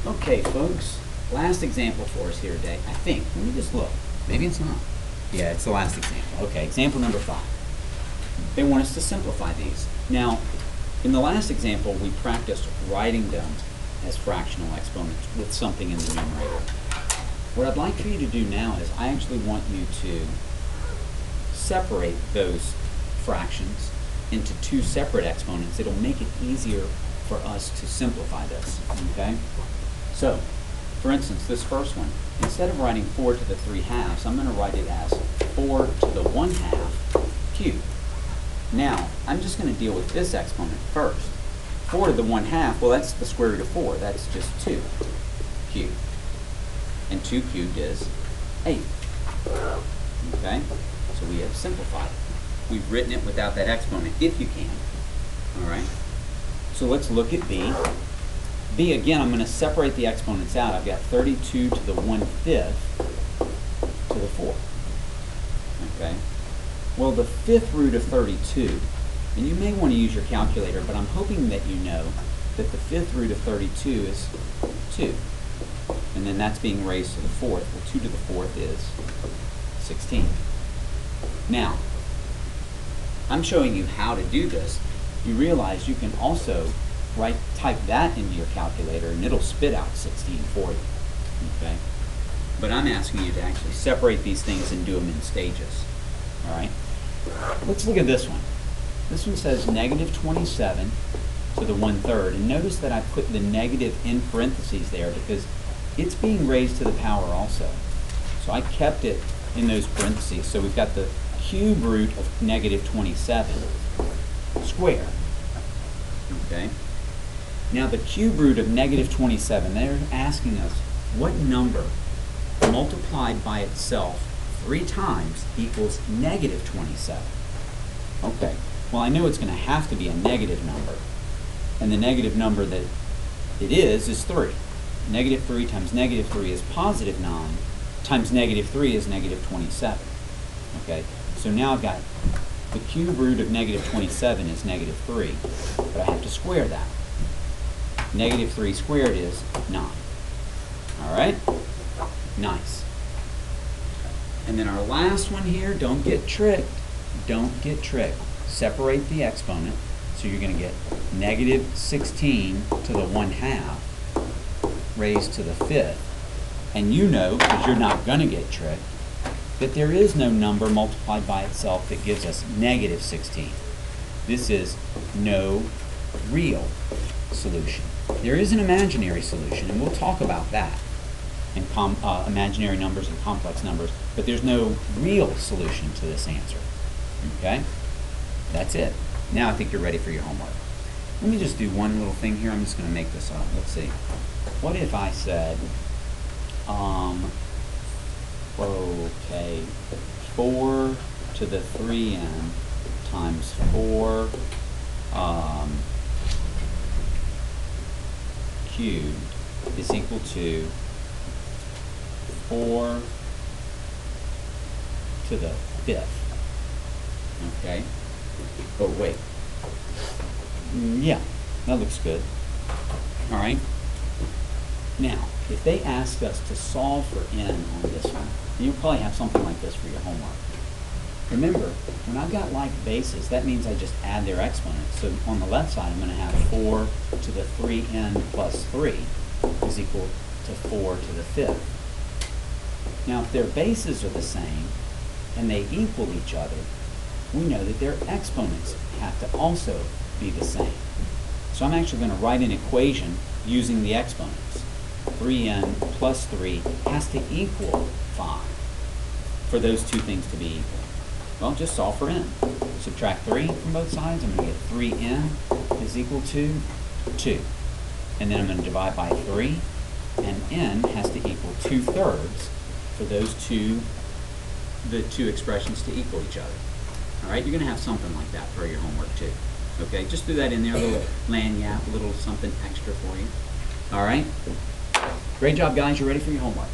Okay, folks, last example for us here today, I think. Let me just look. Maybe it's not. Yeah, it's the last example. Okay, example number 5. They want us to simplify these. Now, in the last example, we practiced writing them as fractional exponents with something in the numerator. What I'd like for you to do now is I actually want you to separate those fractions into 2 separate exponents. It'll make it easier for us to simplify this, okay? So, for instance, this first one, instead of writing 4 to the 3/2, I'm going to write it as 4 to the 1/2 cubed. Now, I'm just going to deal with this exponent first. 4 to the 1/2, well, that's the square root of 4. That's just 2 cubed. And 2 cubed is 8. Okay? So we have simplified it. We've written it without that exponent, if you can. All right? So let's look at B. B, again, I'm going to separate the exponents out. I've got 32 to the 1/5 to the 4. Okay? Well, the 5th root of 32, and you may want to use your calculator, but I'm hoping that you know that the 5th root of 32 is 2. And then that's being raised to the 4th. Well, 2 to the 4th is 16. Now, I'm showing you how to do this. You realize you can also type that into your calculator and it'll spit out 16 for you. Okay? But I'm asking you to actually separate these things and do them in stages. All right? Let's look at this one. This one says negative 27 to the 1/3. And notice that I put the negative in parentheses there because it's being raised to the power also. So I kept it in those parentheses. So we've got the cube root of negative 27 squared. Okay? Now the cube root of negative 27, they're asking us what number multiplied by itself 3 times equals negative 27. Okay, well I know it's going to have to be a negative number. And the negative number that it is 3. Negative 3 times negative 3 is positive 9, times negative 3 is negative 27. Okay, so now I've got the cube root of negative 27 is negative 3, but I have to square that. Negative 3 squared is 9. All right? Nice. And then our last one here, don't get tricked. Don't get tricked. Separate the exponent. So you're going to get negative 16 to the 1/2 raised to the 5th. And you know, because you're not going to get tricked, that there is no number multiplied by itself that gives us negative 16. This is no real solution. There is an imaginary solution, and we'll talk about that in imaginary numbers and complex numbers, but there's no real solution to this answer. Okay? That's it. Now I think you're ready for your homework. Let me just do one little thing here. I'm just going to make this up. Let's see. What if I said, okay, 4 to the 3n times 4 cubed is equal to 4 to the 5th. Okay? Oh, wait. Yeah, that looks good. All right? Now, if they asked us to solve for n on this one, you'll probably have something like this for your homework. Remember, when I've got like bases, that means I just add their exponents. So on the left side, I'm going to have 4 to the 3n plus 3 is equal to 4 to the 5th. Now, if their bases are the same and they equal each other, we know that their exponents have to also be the same. So I'm actually going to write an equation using the exponents. 3n plus 3 has to equal 5 for those two things to be equal. Well, just solve for n. Subtract 3 from both sides. I'm going to get 3n is equal to 2. And then I'm going to divide by 3, and n has to equal 2/3 for those the two expressions to equal each other. All right, you're going to have something like that for your homework too. Okay, just do that in there, a little lanyap, a little something extra for you. All right, great job, guys. You're ready for your homework.